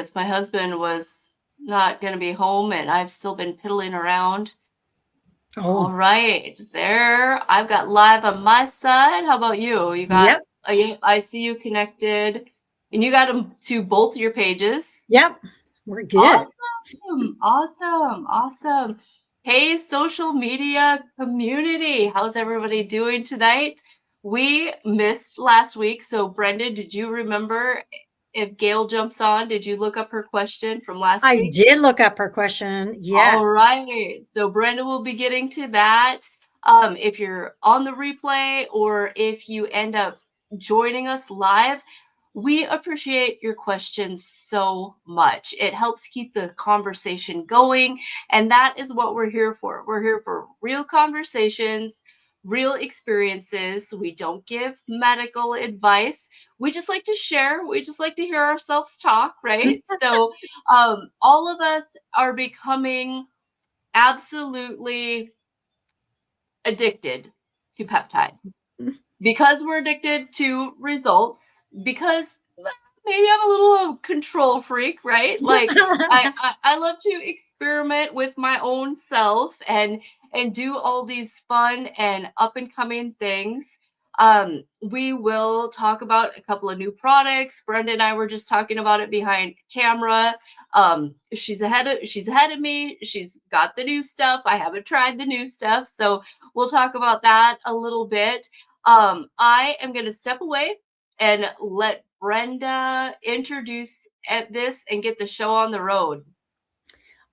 because my husband was not going to be home and I've still been piddling around. All Oh, right, there. I've got live on my side. How about you? You got, yep, I see you connected, and you got them to both your pages. yep. We're good. Awesome, awesome, awesome. Hey, social media community, how's everybody doing tonight? We missed last week, so Brendan, did you remember if Gail jumps on? Did you look up her question from last I week? did look up her question. All Yes. right. So Brenda will be getting to that. If you're on the replay or if you end up joining us live, we appreciate your questions so much. It helps keep the conversation going. And that is what we're here for. We're here for real conversations, real experiences. We don't give medical advice. We just like to share. We just like to hear ourselves talk, right? So all of us are becoming absolutely addicted to peptides because we're addicted to results, because maybe I'm a little control freak, right? Like I love to experiment with my own self and do all these fun and up and coming things. We will talk about a couple of new products. Brenda and I were just talking about it behind camera. She's ahead of me. She's got the new stuff. I haven't tried the new stuff, so we'll talk about that a little bit. I am going to step away and let Brenda introduce at this and get the show on the road.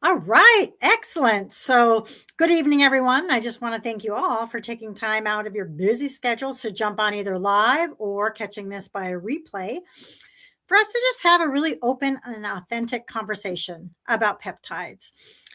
All right. Excellent. So, good evening, everyone. I just want to thank you all for taking time out of your busy schedules to jump on either live or catching this by a replay for us to just have a really open and authentic conversation about peptides.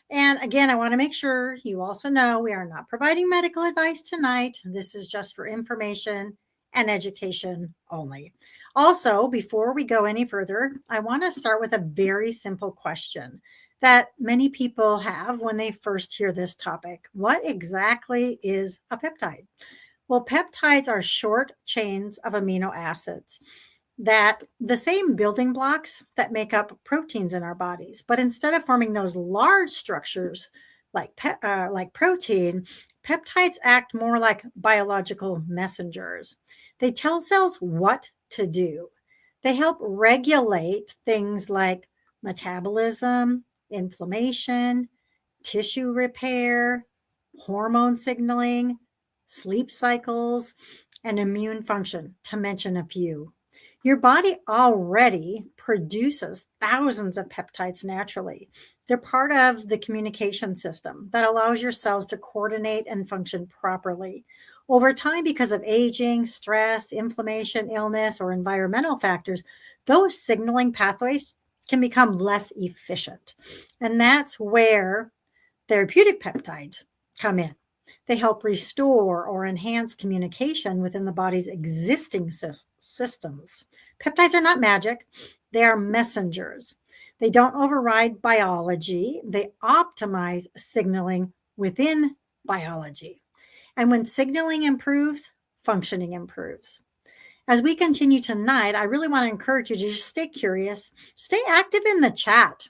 And again, I want to make sure you also know we are not providing medical advice tonight. This is just for information and education only. Also, before we go any further, I want to start with a very simple question that many people have when they first hear this topic. What exactly is a peptide? Well, peptides are short chains of amino acids that the same building blocks that make up proteins in our bodies, but instead of forming those large structures like protein, peptides act more like biological messengers. They tell cells what to do. They help regulate things like metabolism, inflammation, tissue repair, hormone signaling, sleep cycles, and immune function, to mention a few. Your body already produces thousands of peptides naturally. They're part of the communication system that allows your cells to coordinate and function properly. Over time, because of aging, stress, inflammation, illness, or environmental factors, those signaling pathways can become less efficient. And that's where therapeutic peptides come in. They help restore or enhance communication within the body's existing systems. Peptides are not magic, they are messengers. They don't override biology, they optimize signaling within biology. And when signaling improves, functioning improves. As we continue tonight, I really want to encourage you to just stay curious, stay active in the chat.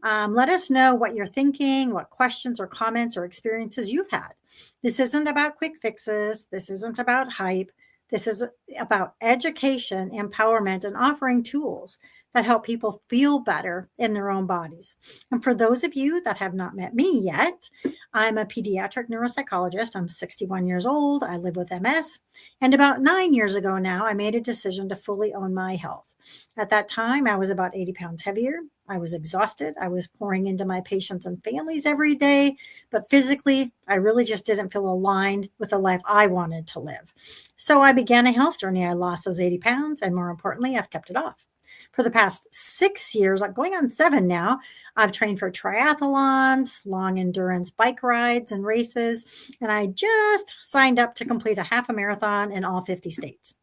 Let us know what you're thinking, what questions or comments or experiences you've had. This isn't about quick fixes. This isn't about hype. This is about education, empowerment, and offering tools that help people feel better in their own bodies. And for those of you that have not met me yet, I'm a pediatric neuropsychologist. I'm 61 years old. I live with MS. And about 9 years ago now, I made a decision to fully own my health. At that time, I was about 80 pounds heavier. I was exhausted. I was pouring into my patients and families every day, but physically, I really just didn't feel aligned with the life I wanted to live. So I began a health journey. I lost those 80 pounds, and more importantly, I've kept it off. For the past 6 years, I'm going on 7 now, I've trained for triathlons, long endurance bike rides and races, and I just signed up to complete a half a marathon in all 50 states.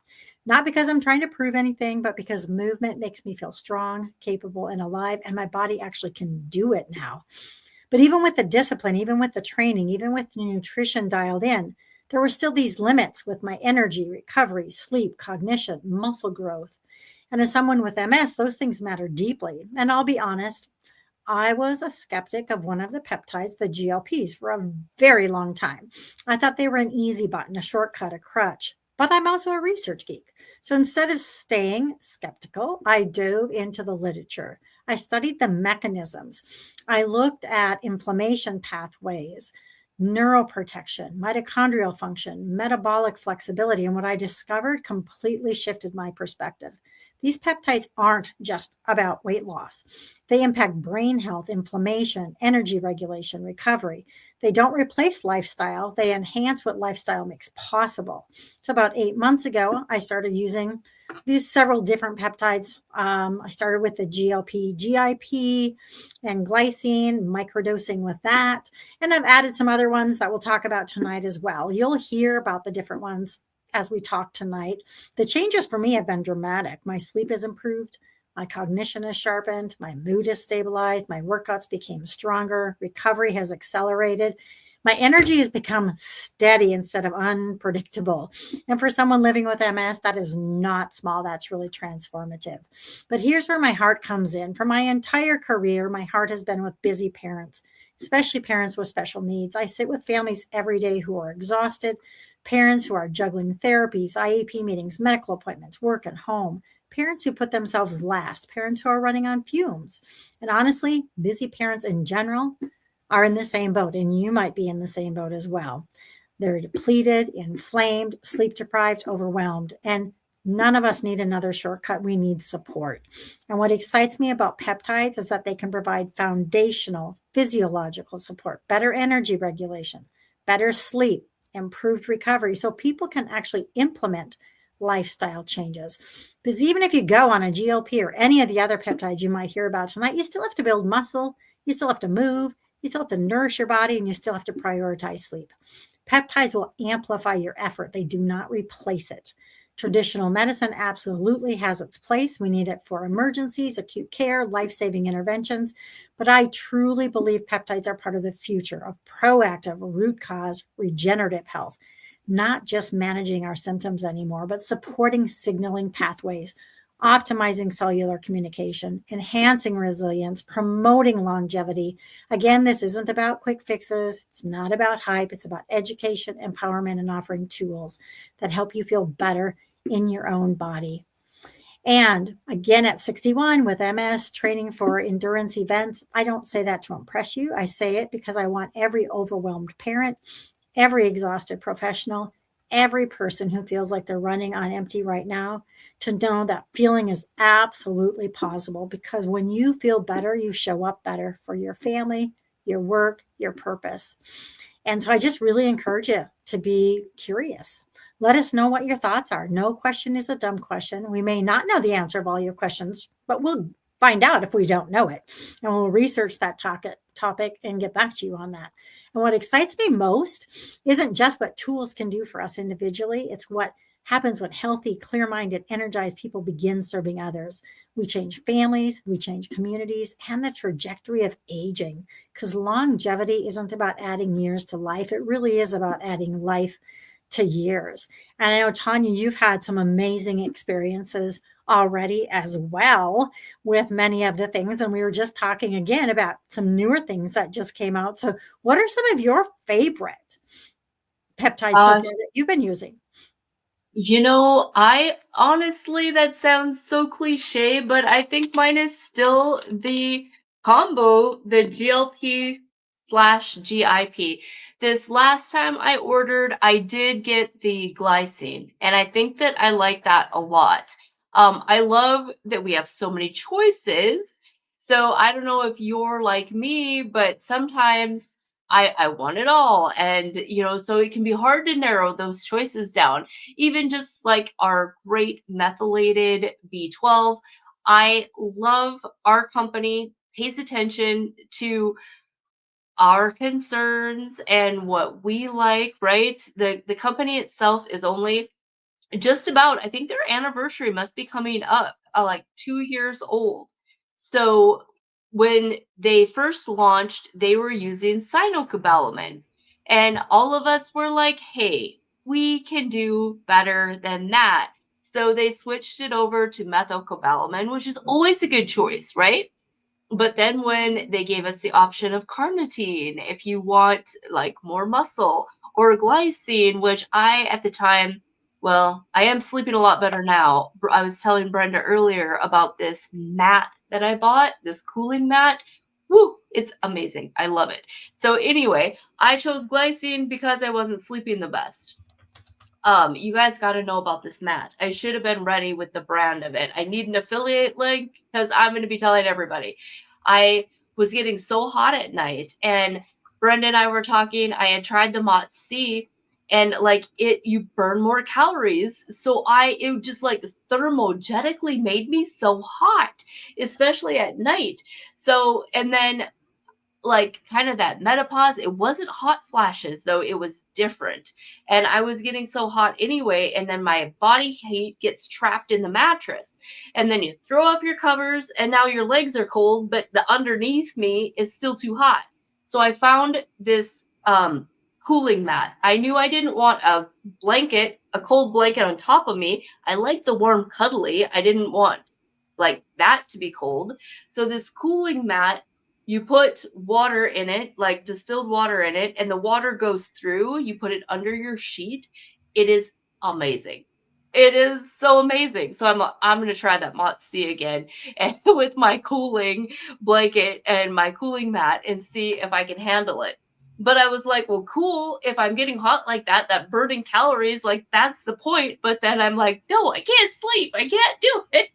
Not because I'm trying to prove anything, but because movement makes me feel strong, capable, and alive, and my body actually can do it now. But even with the discipline, even with the training, even with the nutrition dialed in, there were still these limits with my energy, recovery, sleep, cognition, muscle growth. And as someone with MS, those things matter deeply. And I'll be honest, I was a skeptic of one of the peptides, the GLPs, for a very long time. I thought they were an easy button, a shortcut, a crutch. But I'm also a research geek. So instead of staying skeptical, I dove into the literature. I studied the mechanisms. I looked at inflammation pathways, neuroprotection, mitochondrial function, metabolic flexibility. And what I discovered completely shifted my perspective. These peptides aren't just about weight loss. They impact brain health, inflammation, energy regulation, recovery. They don't replace lifestyle, they enhance what lifestyle makes possible. So, about 8 months ago, I started using these several different peptides. I started with the GLP, GIP, and glycine, microdosing with that. And I've added some other ones that we'll talk about tonight as well. You'll hear about the different ones as we talk tonight. The changes for me have been dramatic. My sleep has improved. My cognition has sharpened. My mood has stabilized. My workouts became stronger. Recovery has accelerated. My energy has become steady instead of unpredictable. And for someone living with MS, that is not small. That's really transformative. But here's where my heart comes in. For my entire career, my heart has been with busy parents, especially parents with special needs. I sit with families every day who are exhausted, parents who are juggling therapies, IEP meetings, medical appointments, work and home, parents who put themselves last, parents who are running on fumes. And honestly, busy parents in general are in the same boat, and you might be in the same boat as well. They're depleted, inflamed, sleep deprived, overwhelmed, and none of us need another shortcut. We need support. And what excites me about peptides is that they can provide foundational physiological support, better energy regulation, better sleep, improved recovery, so people can actually implement lifestyle changes. Because even if you go on a GLP or any of the other peptides you might hear about tonight, you still have to build muscle, you still have to move, you still have to nourish your body, and you still have to prioritize sleep. Peptides will amplify your effort. They do not replace it. Traditional medicine absolutely has its place. We need it for emergencies, acute care, life-saving interventions. But I truly believe peptides are part of the future of proactive, root cause, regenerative health, not just managing our symptoms anymore, but supporting signaling pathways, optimizing cellular communication, enhancing resilience, promoting longevity. Again, this isn't about quick fixes. It's not about hype. It's about education, empowerment, and offering tools that help you feel better in your own body. And again, at 61 with MS, training for endurance events, I don't say that to impress you. I say it because I want every overwhelmed parent, every exhausted professional, every person who feels like they're running on empty right now to know that feeling is absolutely possible, because when you feel better, you show up better for your family, your work, your purpose. And so I just really encourage you to be curious. Let us know what your thoughts are. No question is a dumb question. We may not know the answer of all your questions, but we'll find out if we don't know it. And we'll research that topic and get back to you on that. And what excites me most isn't just what tools can do for us individually. It's what happens when healthy, clear-minded, energized people begin serving others. We change families, we change communities, and the trajectory of aging. Because longevity isn't about adding years to life. It really is about adding life to years. And I know, Tanya, you've had some amazing experiences already as well with many of the things. And we were just talking again about some newer things that just came out. So what are some of your favorite peptides so far that you've been using? I honestly, that sounds so cliche, but I think mine is still the combo, the GLP slash GIP. This last time I ordered, I did get the glycine, and I think that I like that a lot. I love that we have so many choices. So I don't know if you're like me, but sometimes I want it all. And, so it can be hard to narrow those choices down. Even just like our great methylated B12. I love our company pays attention to our concerns and what we like, right? The company itself is only just about, I think their anniversary must be coming up, like 2 years old. So when they first launched, they were using cyanocobalamin. And all of us were like, hey, we can do better than that. So they switched it over to methylcobalamin, which is always a good choice, right? But then when they gave us the option of carnitine, if you want like more muscle, or glycine, which I at the time, well, I am sleeping a lot better now. I was telling Brenda earlier about this mat that I bought, this cooling mat. Woo, it's amazing. I love it. So anyway, I chose glycine because I wasn't sleeping the best. You guys got to know about this mat. I should have been ready with the brand of it. I need an affiliate link because I'm going to be telling everybody. I was getting so hot at night, and Brenda and I were talking. I had tried the Mott C, and like you burn more calories. So it just like thermogenically made me so hot, especially at night. So, and then like kind of that menopause. It wasn't hot flashes though, it was different. And I was getting so hot anyway, and then my body heat gets trapped in the mattress. And then you throw up your covers and now your legs are cold, but the underneath me is still too hot. So I found this cooling mat. I knew I didn't want a blanket, a cold blanket on top of me. I liked the warm cuddly. I didn't want like that to be cold. So this cooling mat, you put water in it, like distilled water in it, and the water goes through. You put it under your sheet. It is amazing. It is so amazing. So I'm going to try that Mott C again, and with my cooling blanket and my cooling mat, and see if I can handle it. But I was like, well, cool. If I'm getting hot like that burning calories, like that's the point. But then I'm like, no, I can't sleep. I can't do it.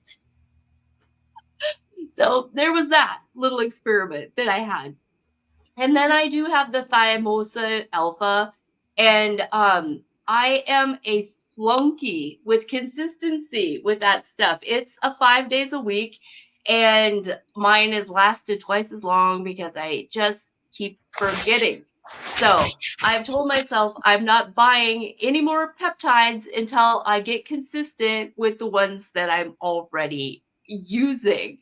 So there was that little experiment that I had. And then I do have the Thymosin Alpha, and I am a flunky with consistency with that stuff. It's a 5 days a week, and mine has lasted twice as long because I just keep forgetting. So I've told myself I'm not buying any more peptides until I get consistent with the ones that I'm already using.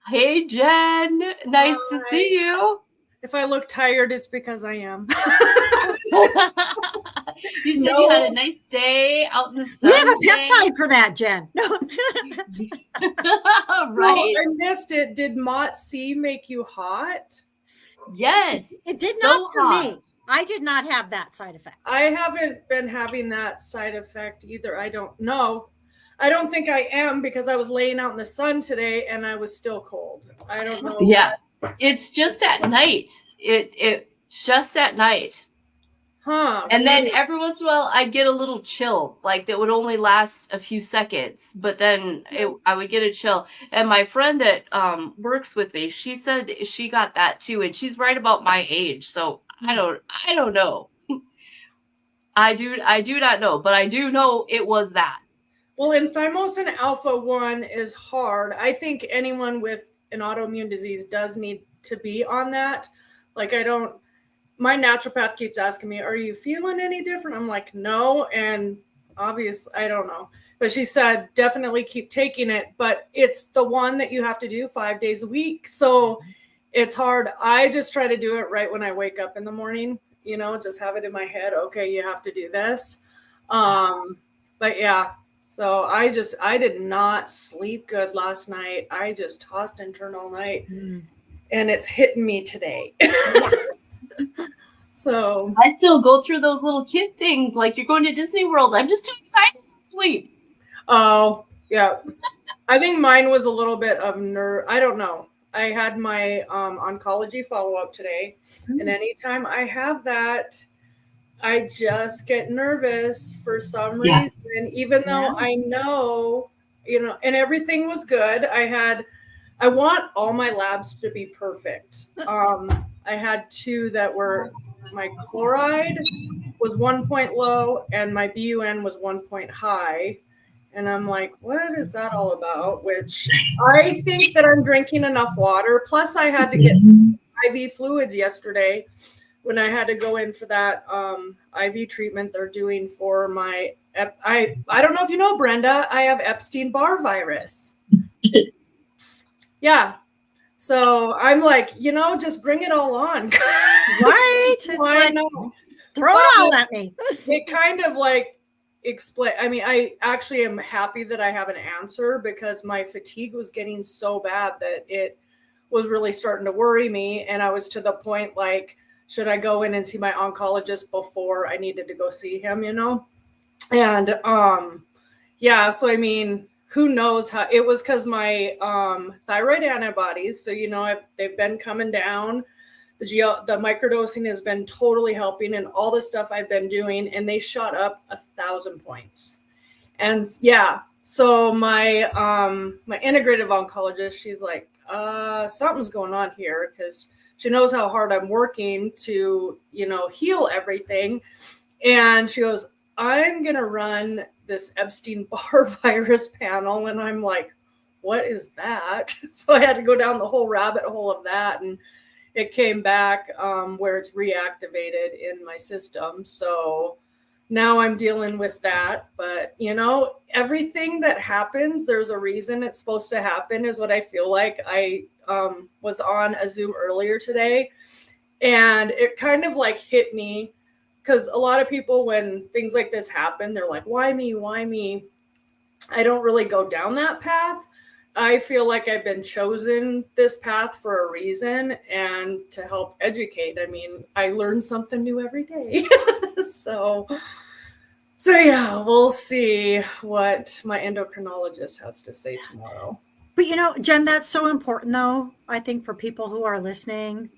Hey, Jen. Nice to see you. If I look tired, it's because I am. You said you had a nice day out in the sun. We have a peptide for that, Jen. Right? So I missed it. Did Mott C make you hot? Yes. It did not for me. I did not have that side effect. I haven't been having that side effect either. I don't know. I don't think I am because I was laying out in the sun today and I was still cold. I don't know. Yeah. It's just at night. It just at night. Huh. And then every once in a while I'd get a little chill, like that would only last a few seconds, but then I would get a chill. And my friend that works with me, she said she got that too, and she's right about my age. So I don't know. I do not know, but I do know it was that. Well, and Thymosin Alpha 1 is hard. I think anyone with an autoimmune disease does need to be on that. Like my naturopath keeps asking me, are you feeling any different? I'm like, no. And obviously, I don't know. But she said, definitely keep taking it. But it's the one that you have to do 5 days a week. So it's hard. I just try to do it right when I wake up in the morning, just have it in my head. Okay, you have to do this. But yeah. So I did not sleep good last night. I just tossed and turned all night, and it's hitting me today. So I still go through those little kid things like you're going to Disney World. I'm just too excited to sleep. Oh, yeah. I think mine was a little bit of I don't know. I had my oncology follow-up today, and anytime I have that, I just get nervous for some reason, even though I know, and everything was good. I want all my labs to be perfect. I had 2 that were, my chloride was 1 point low and my BUN was 1 point high. And I'm like, what is that all about? Which I think that I'm drinking enough water. Plus I had to get IV fluids yesterday when I had to go in for that IV treatment they're doing for my, I don't know if you know, Brenda, I have Epstein-Barr virus. Yeah. So I'm like, just bring it all on. Right. It's I know. Throw it all at me. It kind of like, explain. I mean, I actually am happy that I have an answer, because my fatigue was getting so bad that it was really starting to worry me. And I was to the point like, should I go in and see my oncologist before I needed to go see him, you know? And yeah, so I mean, who knows how it was, because my thyroid antibodies, so you know, they've been coming down. The microdosing has been totally helping, and all the stuff I've been doing, and they shot up 1,000 points. And yeah, so my my integrative oncologist, she's like, something's going on here, because she knows how hard I'm working to, you know, heal everything. And she goes, I'm gonna run this Epstein-Barr virus panel. And I'm like, what is that? So I had to go down the whole rabbit hole of that, and it came back where it's reactivated in my system. So now I'm dealing with that. But, you know, everything that happens, there's a reason it's supposed to happen, is what I feel like. I was on a Zoom earlier today, and it kind of like hit me, because a lot of people, when things like this happen, they're like, why me? Why me? I don't really go down that path. I feel like I've been chosen this path for a reason, and to help educate. I mean, I learn something new every day. So yeah, we'll see what my endocrinologist has to say tomorrow. But you know, Jen, that's so important though, I think, for people who are listening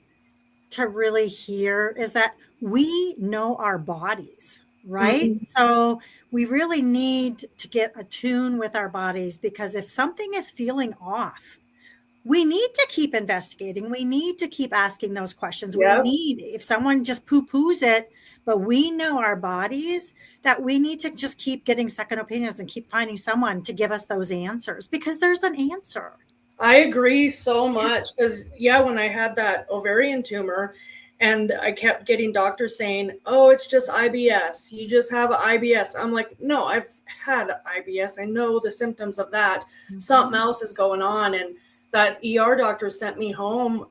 to really hear, is that we know our bodies, right? Mm-hmm. So we really need to get attuned with our bodies, because if something is feeling off, we need to keep investigating. We need to keep asking those questions. Yep. We need, if someone just poo-poos it, but we know our bodies, that we need to just keep getting second opinions and keep finding someone to give us those answers, because there's an answer. I agree so much, because when I had that ovarian tumor, and I kept getting doctors saying, oh, it's just IBS. You just have IBS. I'm like, no, I've had IBS. I know the symptoms of that. Mm-hmm. Something else is going on. And that ER doctor sent me home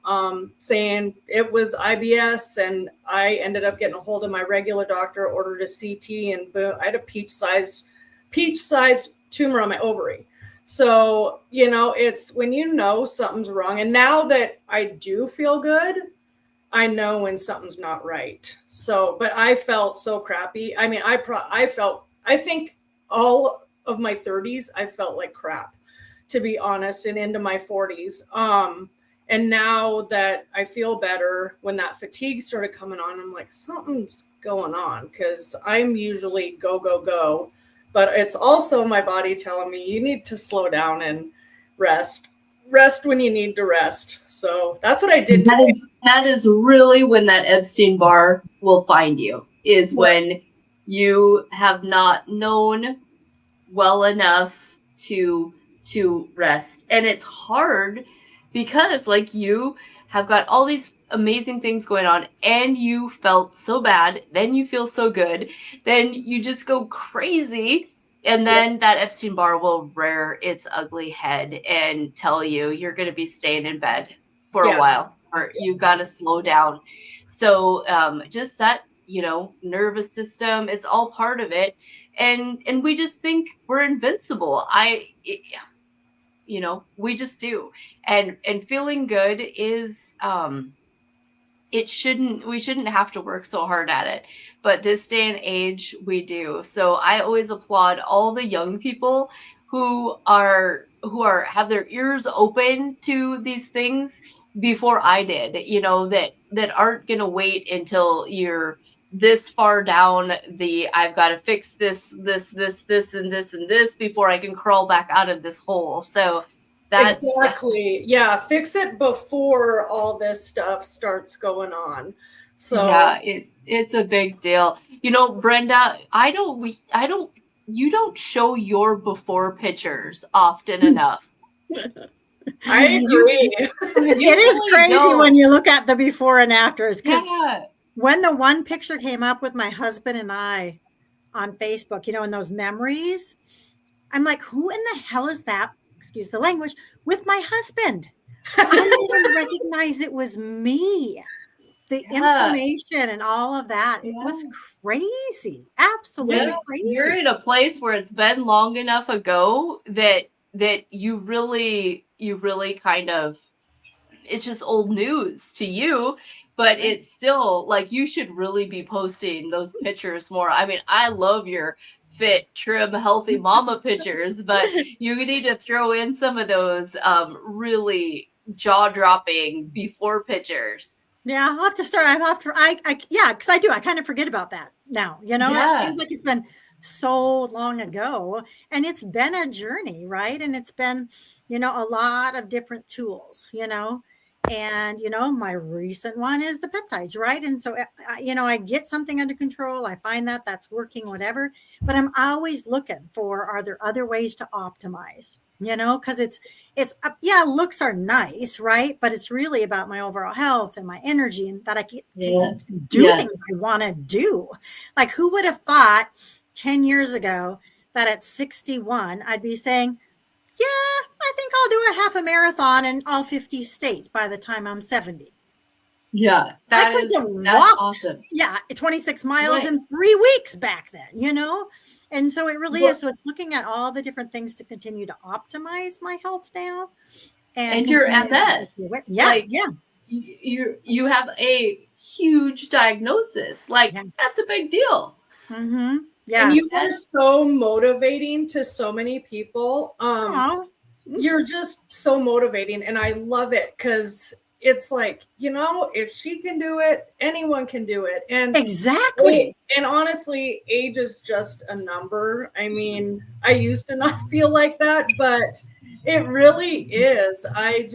saying it was IBS. And I ended up getting a hold of my regular doctor, ordered a CT, and boom, I had a peach-sized tumor on my ovary. So, you know, it's when you know something's wrong. And now that I do feel good, I know when something's not right. So, but I felt so crappy. I mean, I think all of my 30s, I felt like crap, to be honest, and into my 40s. And now that I feel better, when that fatigue started coming on, I'm like, something's going on, because I'm usually go, go, go. But it's also my body telling me, you need to slow down and rest when you need to rest. So that's what I did today. That is really when that Epstein-Barr will find you, is when you have not known well enough to rest. And it's hard, because like, you have got all these amazing things going on, and you felt so bad, then you feel so good, then you just go crazy, and then that Epstein-Barr will rear its ugly head and tell you you're going to be staying in bed for a while, or you got to slow down. So just that, you know, nervous system, it's all part of it. And we just think we're invincible. You know, we just do. And feeling good is, we shouldn't have to work so hard at it, but this day and age we do. So I always applaud all the young people who have their ears open to these things before I did, you know, that aren't going to wait until you're this far down I've got to fix this and this before I can crawl back out of this hole. So that's exactly. Yeah. Fix it before all this stuff starts going on. So yeah, it's a big deal. You know, Brenda, you don't show your before pictures often enough. I agree. It is crazy when you look at the before and afters. Because when the one picture came up with my husband and I on Facebook, you know, in those memories, I'm like, who in the hell is that? Excuse the language, with my husband. I didn't even recognize it was me. the inflammation and all of that, it was crazy, absolutely crazy. You're in a place where it's been long enough ago that you really kind of, it's just old news to you, but it's still like you should really be posting those pictures more. I mean, I love your fit, trim, healthy mama pictures, but you need to throw in some of those really jaw-dropping before pictures. Yeah, I'll have to start. Yeah, because I do. I kind of forget about that now. It seems like it's been so long ago, and it's been a journey, right? And it's been, a lot of different tools, and my recent one is the peptides, right? And so I get something under control, I find that that's working, whatever, but I'm always looking for, are there other ways to optimize, because it's looks are nice, right? But it's really about my overall health and my energy, and that I can do things I want to do. Like, who would have thought 10 years ago that at 61 I'd be saying, yeah, I think I'll do a half a marathon in all 50 states by the time I'm 70. Yeah, that's awesome. Yeah, 26 miles in 3 weeks back then, And so it really is. So it's looking at all the different things to continue to optimize my health now. And your MS. You have a huge diagnosis. Like, that's a big deal. Mm-hmm. Yeah. And you are so motivating to so many people. You're just so motivating, and I love it because it's like, if she can do it, anyone can do it. And exactly. And honestly, age is just a number. I mean, I used to not feel like that, but it really is. I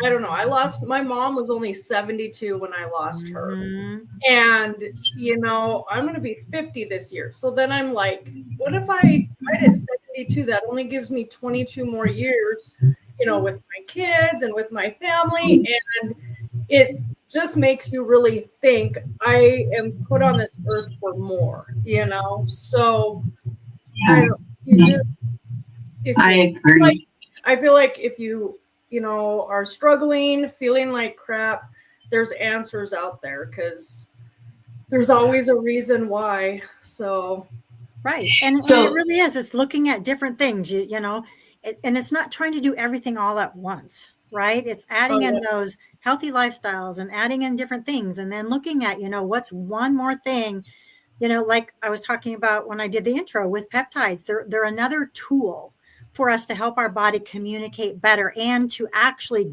don't know. My mom was only 72 when I lost her. And, I'm going to be 50 this year. So then I'm like, what if I died at 72? That only gives me 22 more years, with my kids and with my family. And it just makes you really think, I am put on this earth for more, So I agree. I feel like if you are struggling, feeling like crap, there's answers out there, because there's always a reason why. So, right. And it really is. It's looking at different things, and it's not trying to do everything all at once, right? It's adding in those healthy lifestyles and adding in different things, and then looking at, what's one more thing, like I was talking about when I did the intro with peptides. They're another tool for us to help our body communicate better, and to actually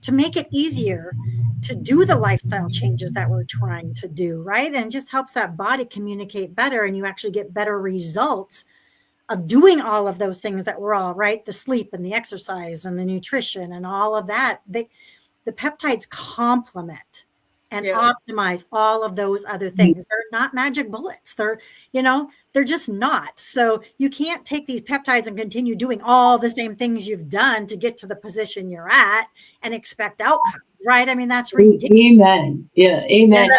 to make it easier to do the lifestyle changes that we're trying to do, right? And just helps that body communicate better, and you actually get better results of doing all of those things that we're all, right? The sleep and the exercise and the nutrition and all of that. The peptides complement and optimize all of those other things. They're not magic bullets. They're just not. So you can't take these peptides and continue doing all the same things you've done to get to the position you're at and expect outcomes, right? I mean, that's ridiculous. Amen. Yeah, amen.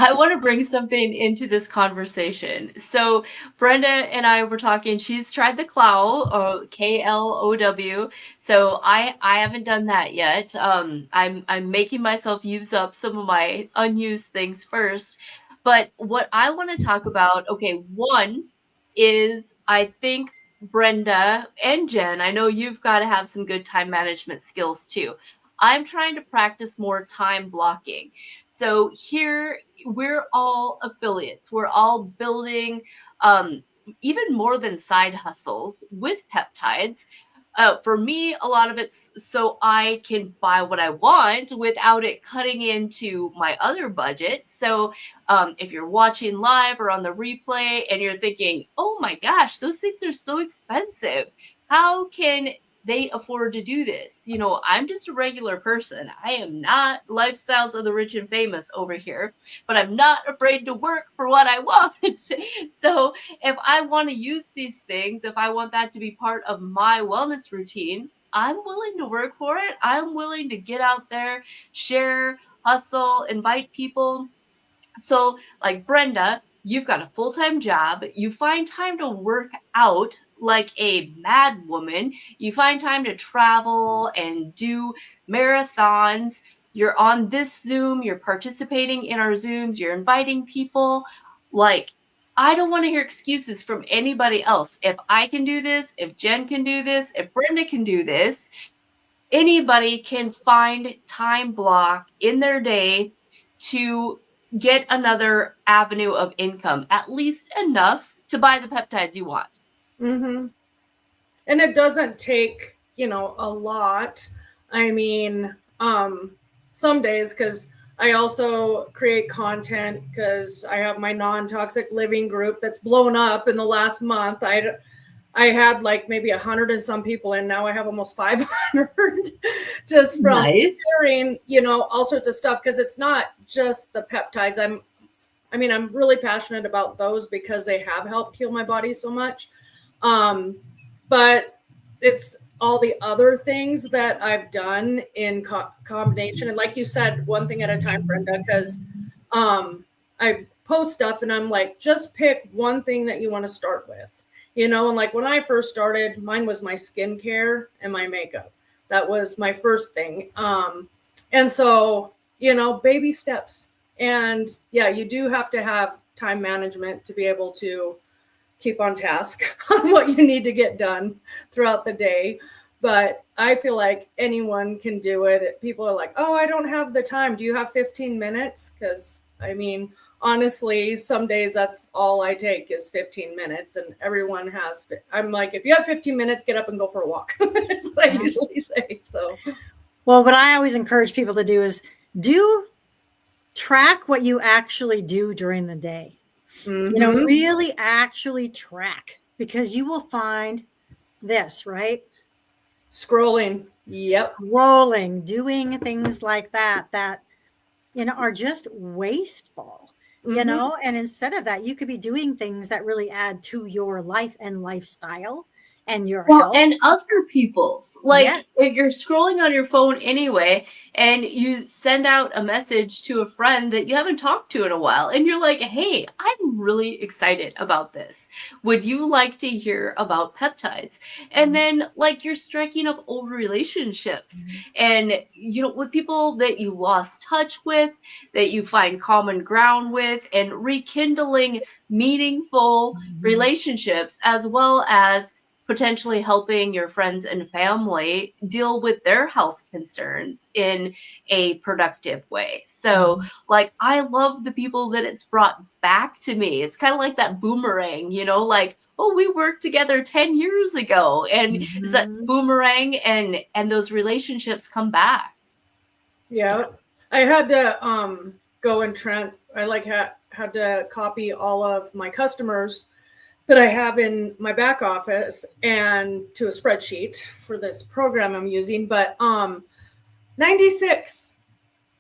I want to bring something into this conversation. So Brenda and I were talking. She's tried the Klow, KLOW. So I haven't done that yet. I'm making myself use up some of my unused things first. But what I want to talk about, one is, I think, Brenda and Jen, I know you've got to have some good time management skills too. I'm trying to practice more time blocking. So here, we're all affiliates. We're all building even more than side hustles with peptides. For me, a lot of it's so I can buy what I want without it cutting into my other budget. So if you're watching live or on the replay and you're thinking, oh my gosh, those things are so expensive, how can they afford to do this? I'm just a regular person. I am not lifestyles of the rich and famous over here, but I'm not afraid to work for what I want. So if I want to use these things, if I want that to be part of my wellness routine, I'm willing to work for it. I'm willing to get out there, share, hustle, invite people. So like Brenda, you've got a full-time job, you find time to work out like a mad woman, you find time to travel and do marathons, you're on this Zoom, you're participating in our Zooms, you're inviting people. Like, I don't want to hear excuses from anybody else. If I can do this, if Jen can do this, if Brenda can do this, anybody can find time block in their day to get another avenue of income, at least enough to buy the peptides you want. Mm-hmm. And it doesn't take, a lot. I mean, some days, because I also create content because I have my non-toxic living group that's blown up in the last month. I had like maybe 100 and some people, and now I have almost 500 just from sharing, all sorts of stuff. Because it's not just the peptides. I'm really passionate about those because they have helped heal my body so much. But it's all the other things that I've done in combination. And like you said, one thing at a time, Brenda, because I post stuff and I'm like, just pick one thing that you want to start with. And like when I first started, mine was my skincare and my makeup. That was my first thing. And so, baby steps. And yeah, you do have to have time management to be able to keep on task on what you need to get done throughout the day. But I feel like anyone can do it. People are like, oh, I don't have the time. Do you have 15 minutes? Because honestly, some days that's all I take is 15 minutes, and everyone has. I'm like, if you have 15 minutes, get up and go for a walk. That's what I usually say. So, well, what I always encourage people to do is track what you actually do during the day. Mm-hmm. Really actually track, because you will find this, right? Scrolling. Yep. Scrolling, doing things like that are just wasteful. Mm-hmm. And instead of that, you could be doing things that really add to your life and lifestyle and your health. And other people's. Like, if you're scrolling on your phone anyway, and you send out a message to a friend that you haven't talked to in a while, and you're like, hey, I'm really excited about this. Would you like to hear about peptides? And then, like, you're striking up old relationships, and, with people that you lost touch with, that you find common ground with, and rekindling meaningful relationships, as well as potentially helping your friends and family deal with their health concerns in a productive way. So, like, I love the people that it's brought back to me. It's kind of like that boomerang, like, oh, we worked together 10 years ago, and it's that boomerang, and those relationships come back. Yeah. I had to go and had to copy all of my customers that I have in my back office and to a spreadsheet for this program I'm using. But 96,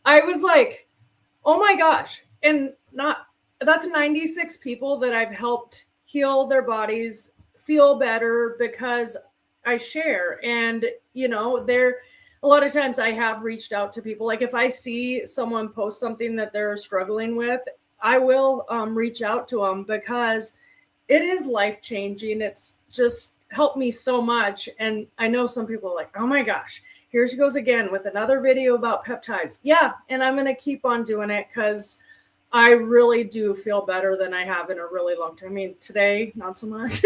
I was like, oh my gosh. And that's 96 people that I've helped heal their bodies, feel better because I share. And, a lot of times I have reached out to people. Like if I see someone post something that they're struggling with, I will reach out to them because it is life-changing. It's just helped me so much. And I know some people are like, oh my gosh, here she goes again with another video about peptides. Yeah, and I'm going to keep on doing it because I really do feel better than I have in a really long time. I mean, today, not so much,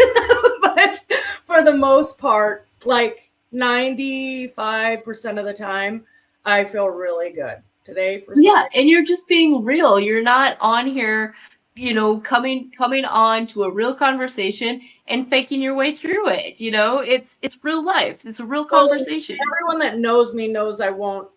but for the most part, like 95% of the time, I feel really good today. And you're just being real. You're not on here coming on to a real conversation and faking your way through it. It's real life. It's a real conversation. Everyone that knows me knows I won't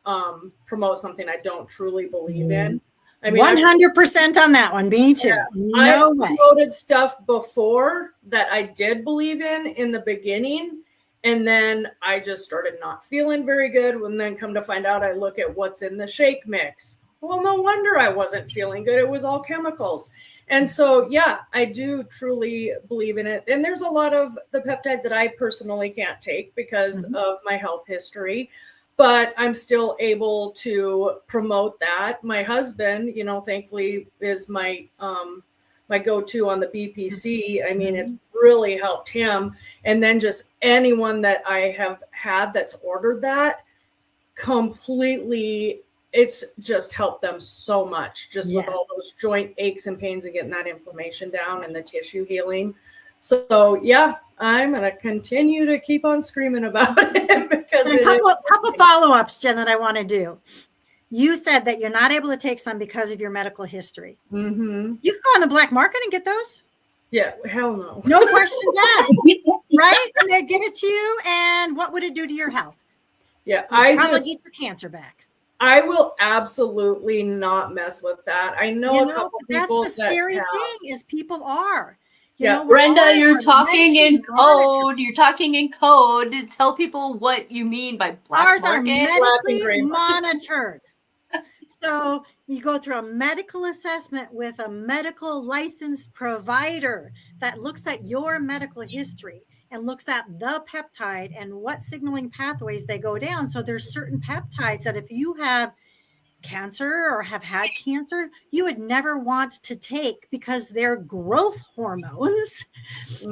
promote something I don't truly believe in. I mean, 100% on that one. Me too. Yeah, I've promoted stuff before that I did believe in the beginning. And then I just started not feeling very good. And then come to find out, I look at what's in the shake mix. Well, no wonder I wasn't feeling good. It was all chemicals. And so, yeah, I do truly believe in it. And there's a lot of the peptides that I personally can't take because of my health history, but I'm still able to promote that. My husband, thankfully is my my go-to on the BPC. I mean, it's really helped him. And then just anyone that I have had that's ordered that, completely, it's just helped them so much, just with all those joint aches and pains and getting that inflammation down and the tissue healing. So yeah, I'm going to continue to keep on screaming about it because a couple follow-ups, Jen, that I want to do. You said that you're not able to take some because of your medical history. Mm-hmm. You can go on the black market and get those. Yeah, hell no. No questions asked, right? And they give it to you, and what would it do to your health? Yeah, I probably get your cancer back. I will absolutely not mess with that. I know a couple people that's the scary thing is people are. You know, Brenda, you're talking in code. You're talking in code. Tell people what you mean by black market. Ours are medically monitored. So you go through a medical assessment with a medical licensed provider that looks at your medical history and looks at the peptide and what signaling pathways they go down. So there's certain peptides that if you have cancer or have had cancer, you would never want to take because they're growth hormones.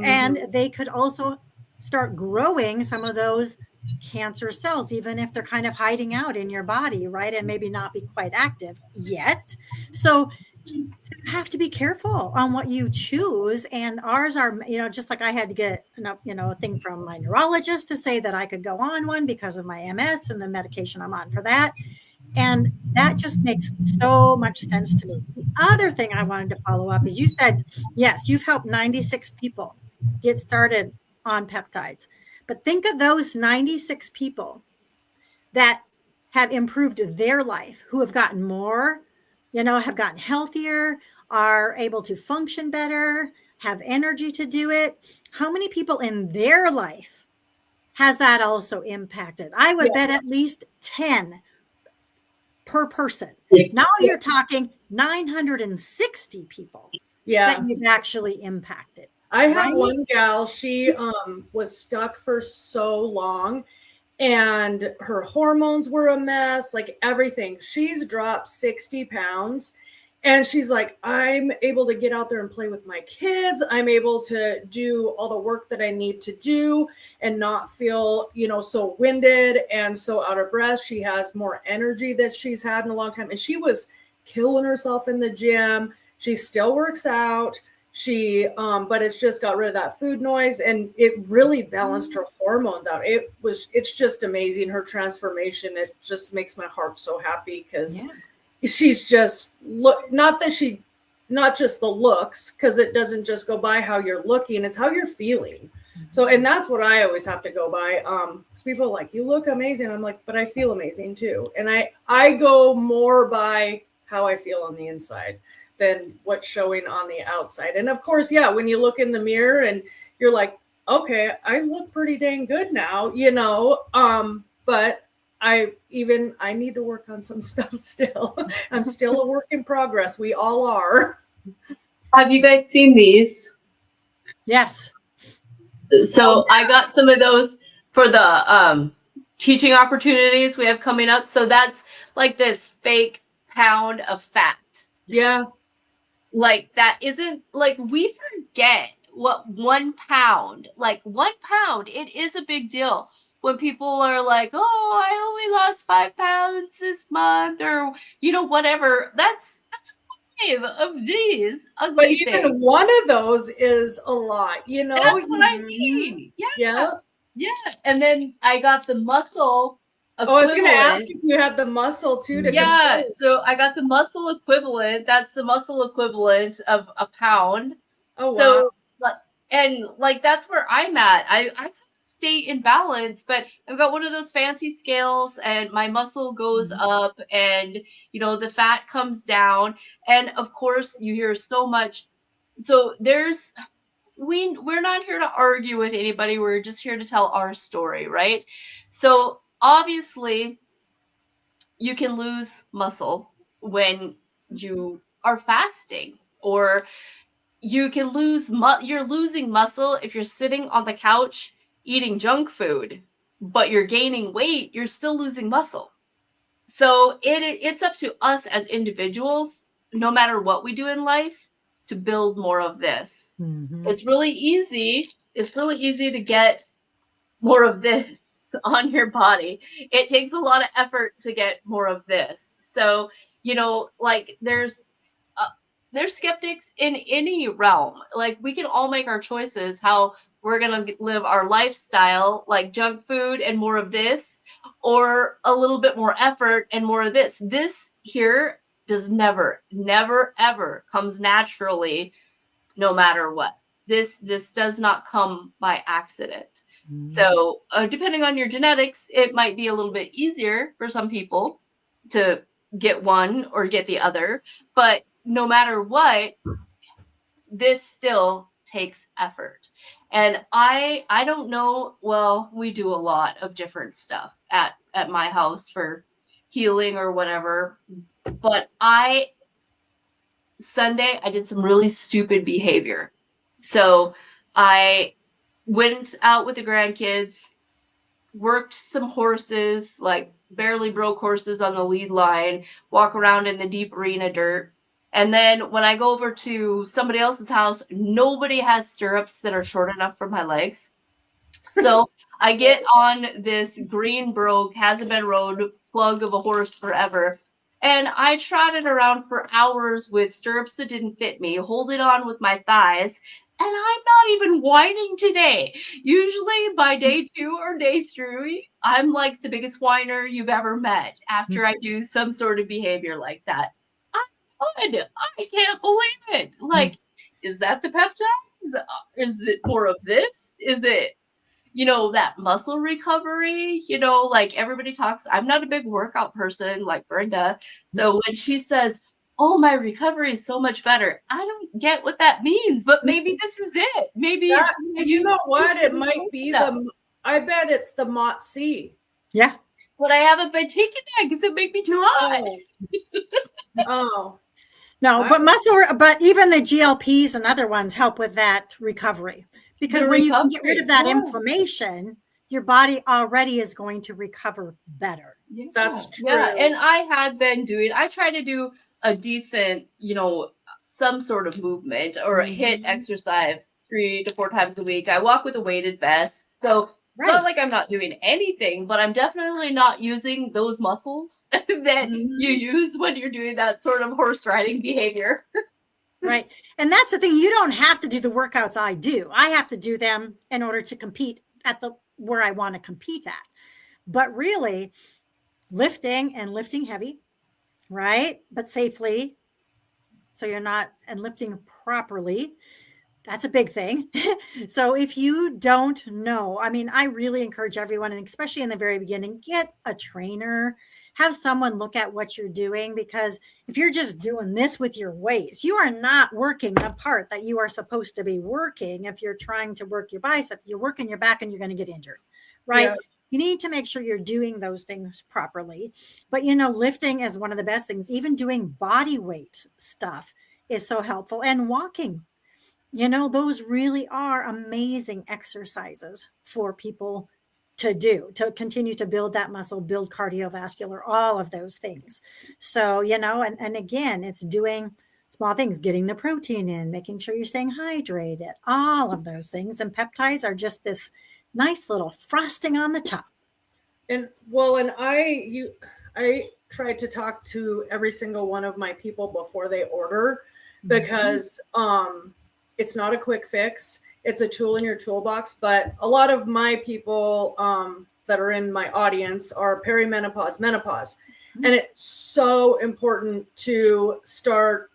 And they could also start growing some of those cancer cells, even if they're kind of hiding out in your body, right? And maybe not be quite active yet. So you have to be careful on what you choose. And ours are, just like I had to get a thing from my neurologist to say that I could go on one because of my MS and the medication I'm on for that. And that just makes so much sense to me. The other thing I wanted to follow up is you said, yes, you've helped 96 people get started on peptides. But think of those 96 people that have improved their life, who have gotten more, have gotten healthier, are able to function better, have energy to do it. How many people in their life has that also impacted? I would bet at least 10 per person. Now you're talking 960 people that you've actually impacted. I have one gal, she was stuck for so long and her hormones were a mess, like everything. She's dropped 60 pounds and she's like, I'm able to get out there and play with my kids. I'm able to do all the work that I need to do and not feel, so winded and so out of breath. She has more energy that she's had in a long time. And she was killing herself in the gym. She still works out. But it's just got rid of that food noise and it really balanced her hormones out. It's just amazing. Her transformation. It just makes my heart so happy because she's just not just the looks, because it doesn't just go by how you're looking, it's how you're feeling. So, and that's what I always have to go by. Because people are like, you look amazing. I'm like, but I feel amazing too. And I go more by how I feel on the inside than what's showing on the outside. And of course, when you look in the mirror and you're like, okay, I look pretty dang good now, but I need to work on some stuff still. I'm still a work in progress. We all are. Have you guys seen these? Yes. So I got some of those for the teaching opportunities we have coming up. So that's like this fake pound of fat. Yeah. Like that isn't like, we forget what 1 pound, it is a big deal when people are like, oh, I only lost 5 pounds this month or, whatever. That's 5 of these ugly things. But even one of those is a lot, That's what I mean. Yeah. And then I got the muscle equivalent. Oh, I was going to ask if you had the muscle too. So I got the muscle equivalent. That's the muscle equivalent of a pound. Oh, wow. So, that's where I'm at. I kind of stay in balance, but I've got one of those fancy scales and my muscle goes up and, the fat comes down. And of course you hear so much. So we're not here to argue with anybody. We're just here to tell our story, right? So obviously you can lose muscle when you are fasting, or you can you're losing muscle if you're sitting on the couch eating junk food, but you're gaining weight, you're still losing muscle. So it's up to us as individuals, no matter what we do in life, to build more of this. Mhm. It's really easy. It's really easy to get more of this on your body. It takes a lot of effort to get more of this. So, like there's skeptics in any realm. Like we can all make our choices how we're going to live our lifestyle, like junk food and more of this, or a little bit more effort and more of this. This here does never, ever comes naturally, no matter what. This does not come by accident. So depending on your genetics, it might be a little bit easier for some people to get one or get the other. But no matter what, this still takes effort. And I don't know, well, we do a lot of different stuff at my house for healing or whatever. But Sunday, I did some really stupid behavior. So I went out with the grandkids, worked some horses, like barely broke horses on the lead line, walk around in the deep arena dirt. And then when I go over to somebody else's house, nobody has stirrups that are short enough for my legs. So I get on this green broke, hasn't been rode plug of a horse forever. And I trotted around for hours with stirrups that didn't fit me, holding on with my thighs. And I'm not even whining today. Usually by day 2 or day 3, I'm like the biggest whiner you've ever met after I do some sort of behavior like that. I'm good. I can't believe it. Like, is that the peptides? Is it more of this? Is it, that muscle recovery? Like everybody talks, I'm not a big workout person like Brenda. So when she says, oh, my recovery is so much better, I don't get what that means, but maybe this is it. Maybe it's you know what? It might be I bet it's the MOTS-C. Yeah. But I haven't been taking that because it made me too hot. Oh. No, but even the GLPs and other ones help with that recovery. Because when you can get rid of that inflammation, your body already is going to recover better. Yeah, that's true. Yeah, and I try to do a decent, some sort of movement or hit exercise 3 to 4 times a week. I walk with a weighted vest. So it's not like I'm not doing anything, but I'm definitely not using those muscles that you use when you're doing that sort of horse riding behavior. Right. And that's the thing. You don't have to do the workouts I do. I have to do them in order to compete at where I want to compete at. But really, lifting heavy, right? But safely. So you're not, and lifting properly. That's a big thing. So if you don't know, I mean, I really encourage everyone, and especially in the very beginning, get a trainer, have someone look at what you're doing, because if you're just doing this with your weights, you are not working the part that you are supposed to be working. If you're trying to work your bicep, you're working your back and you're going to get injured, right? Yeah. You need to make sure you're doing those things properly. But, lifting is one of the best things. Even doing body weight stuff is so helpful, and walking. Those really are amazing exercises for people to do, to continue to build that muscle, build cardiovascular, all of those things. So, and again, it's doing small things, getting the protein in, making sure you're staying hydrated, all of those things. And peptides are just this nice little frosting on the top. And I try to talk to every single one of my people before they order, because, it's not a quick fix. It's a tool in your toolbox. But a lot of my people that are in my audience are perimenopause, menopause. And it's so important to start.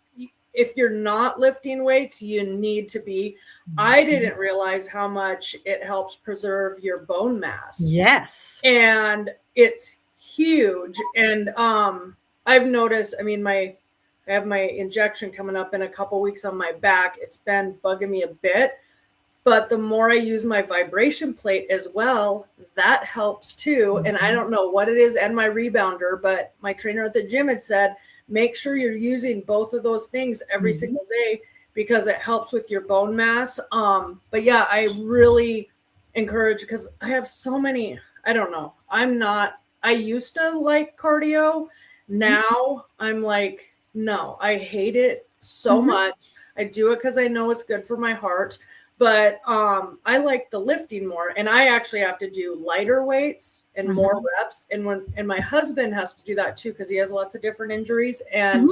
If you're not lifting weights, you need to be. I didn't realize how much it helps preserve your bone mass. Yes. And it's huge. And I've noticed, I have my injection coming up in a couple weeks on my back. It's been bugging me a bit, but the more I use my vibration plate as well, that helps too. And I don't know what it is, and my rebounder, but my trainer at the gym had said, make sure you're using both of those things every single day, because it helps with your bone mass. But yeah, I really encourage, because I have so many, I don't know. I used to like cardio. Now I'm like, no, I hate it so much. I do it because I know it's good for my heart. But I like the lifting more, and I actually have to do lighter weights and more reps. And my husband has to do that too because he has lots of different injuries. And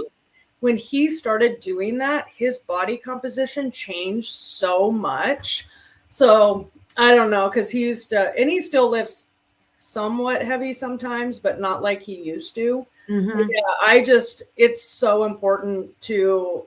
when he started doing that, his body composition changed so much. So I don't know, because he used to, and he still lifts somewhat heavy sometimes, but not like he used to. Yeah, it's so important to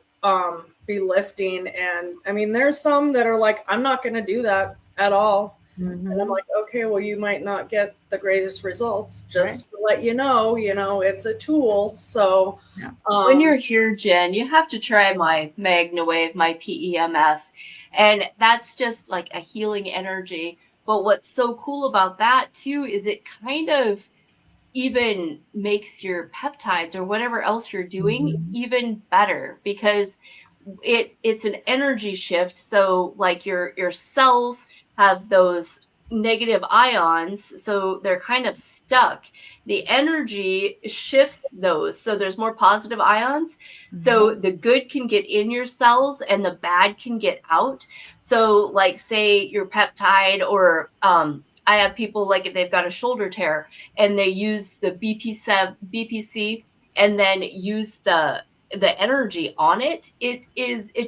be lifting. And I mean, there's some that are like, I'm not going to do that at all. And I'm like, okay, well, you might not get the greatest results. Just to let you know, it's a tool. So when you're here, Jen, you have to try my MagnaWave, my PEMF. And that's just like a healing energy. But what's so cool about that too is it kind of even makes your peptides or whatever else you're doing even better, because it's an energy shift. So like your cells have those negative ions, so they're kind of stuck. The energy shifts those, so there's more positive ions, so the good can get in your cells and the bad can get out. So like say your peptide, or I have people like if they've got a shoulder tear and they use the BPC and then use the energy on it, it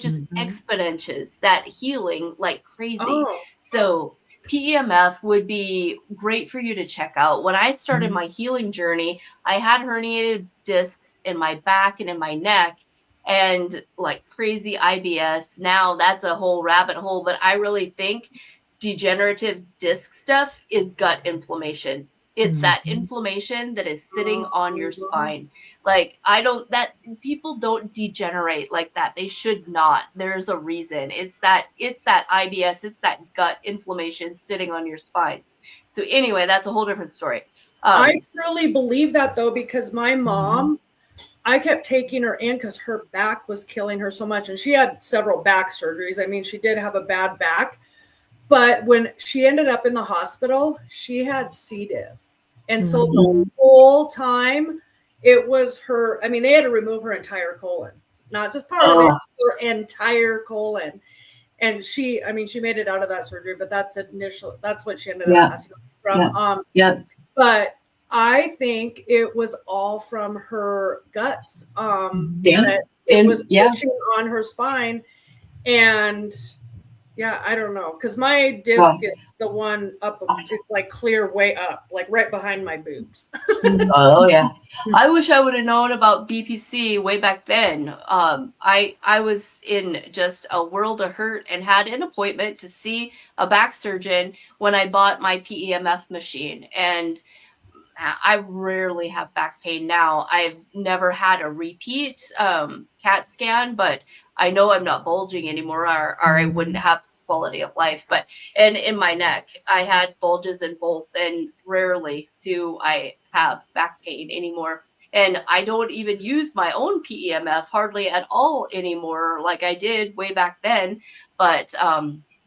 just exponentials that healing like crazy. So PEMF would be great for you to check out. When I started my healing journey, I had herniated discs in my back and in my neck and like crazy IBS. Now that's a whole rabbit hole, but I really think degenerative disc stuff is gut inflammation. It's that inflammation that is sitting on your spine. Like people don't degenerate like that. They should not. There's a reason. It's that IBS, it's that gut inflammation sitting on your spine. So anyway, that's a whole different story. I truly believe that though, because my mom, I kept taking her in because her back was killing her so much. And she had several back surgeries. I mean, she did have a bad back. But when she ended up in the hospital, she had C. diff. And so the whole time it was her, I mean, they had to remove her entire colon, not just part of it, her entire colon. And she made it out of that surgery, but that's what she ended up passing from. But I think it was all from her guts. It was pushing on her spine. And yeah, I don't know, because my disc is the one up, it's like clear way up, like right behind my boobs. Oh yeah, I wish I would have known about BPC way back then. I was in just a world of hurt and had an appointment to see a back surgeon when I bought my PEMF machine, and I rarely have back pain now. I've never had a repeat CAT scan, but I know I'm not bulging anymore, or I wouldn't have this quality of life. But and in my neck, I had bulges in both, and rarely do I have back pain anymore. And I don't even use my own PEMF hardly at all anymore, like I did way back then. But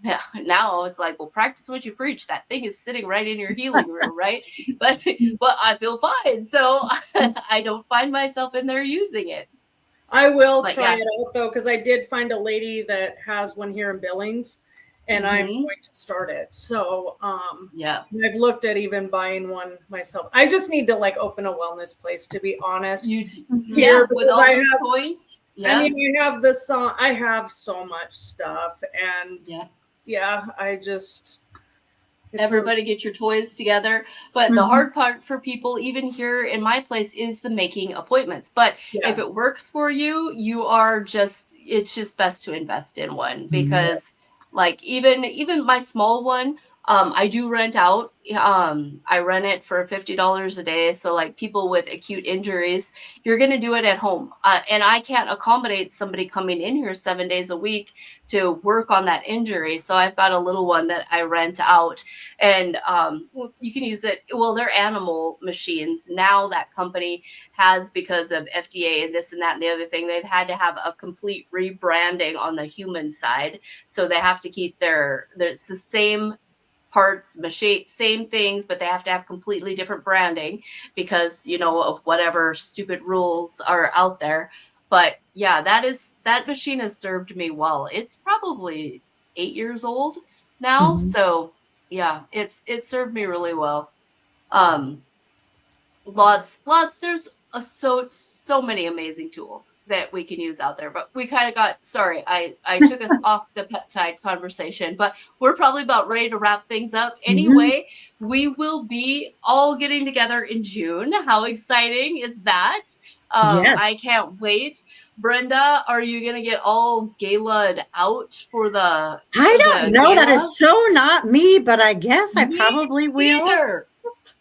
yeah, now it's like, well, practice what you preach. That thing is sitting right in your healing room, right? But I feel fine, so I don't find myself in there using it. I will try it out though, because I did find a lady that has one here in Billings, and I'm going to start it. So I've looked at even buying one myself. I just need to like open a wellness place, to be honest. With all those toys. I mean, I have so much stuff, and I just everybody get your toys together. But the hard part for people, even here in my place, is the making appointments. But if it works for you, it's just best to invest in one, because like even my small one, I do rent out. I rent it for $50 a day. So like people with acute injuries, you're going to do it at home. And I can't accommodate somebody coming in here 7 days a week to work on that injury. So I've got a little one that I rent out, and you can use it. Well, they're animal machines. Now that company has, because of FDA and this and that and the other thing, they've had to have a complete rebranding on the human side. So they have to keep it's the same parts, machine, same things, but they have to have completely different branding because, of whatever stupid rules are out there. But yeah, that machine has served me well. It's probably 8 years old now, Mhm. so yeah, it served me really well. Um, lots there's so many amazing tools that we can use out there, but we kind of got sorry, I took us off the peptide conversation, but we're probably about ready to wrap things up Mhm. anyway. We will be all getting together in June. How exciting is that? Yes. I can't wait. Brenda, are you gonna get all gala'd out for I don't the know. That gala? is so not me, but I guess I Me probably will. neither.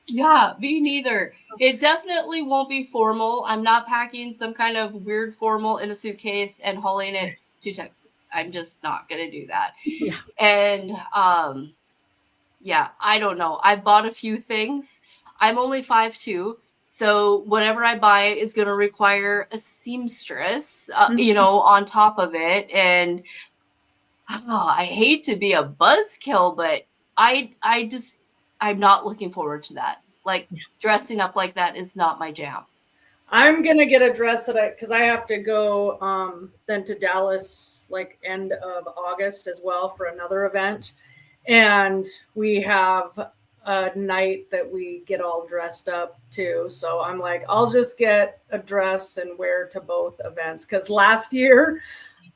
Yeah, me neither. It definitely won't be formal. I'm not packing some kind of weird formal in a suitcase and hauling it to Texas. I'm just not gonna do that. Yeah. And yeah, I don't know. I bought a few things. I'm only 5'2", so whatever I buy is gonna require a seamstress, you Mhm. know, on top of it. And I hate to be a buzzkill, but I'm not looking forward to that. Like dressing up like that is not my jam. I'm gonna get a dress because I have to go then to Dallas like end of August as well for another event, and we have a night that we get all dressed up too. So I'm like, I'll just get a dress and wear to both events because last year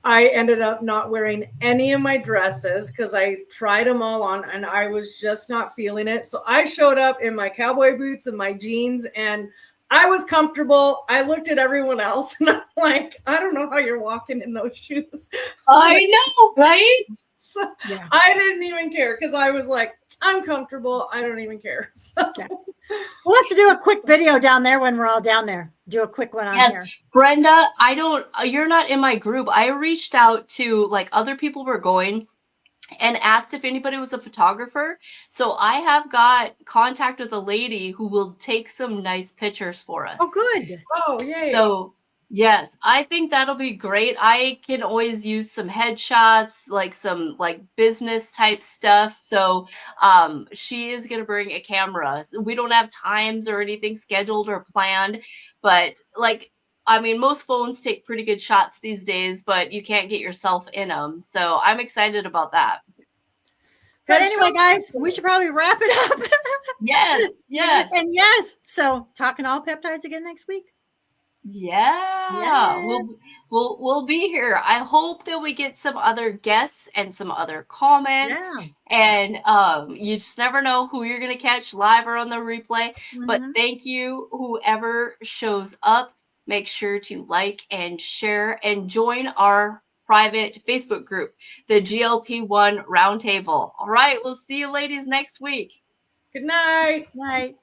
I ended up not wearing any of my dresses because I tried them all on and I was just not feeling it. So I showed up in my cowboy boots and my jeans and I was comfortable. I looked at everyone else and I'm like, I don't know how you're walking in those shoes. I know, right? So Yeah. I didn't even care because I was like, I'm comfortable. I don't even care. So. Okay. We'll have to do a quick video down there when we're all down there. Do a quick one on Yes, here. Brenda, I don't, you're not in my group. I reached out to like other people were going and asked if anybody was a photographer. So I have got contact with a lady who will take some nice pictures for us. Oh, good. Oh, yay. So yes, I think that'll be great. I can always use some headshots, like some like business type stuff. So she is gonna bring a camera. We don't have times or anything scheduled or planned, but like I mean, most phones take pretty good shots these days, but you can't get yourself in them. So I'm excited about that. But anyway, guys, we should probably wrap it up. Yes, yes. And yes, so talking all peptides again next week. Yeah, Yes. we'll be here. I hope that we get some other guests and some other comments. Yeah. And you just never know who you're gonna catch live or on the replay. But Mhm. thank you, whoever shows up. Make sure to like and share and join our private Facebook group, the GLP-1 Roundtable. All right, we'll see you ladies next week. Good night. Night.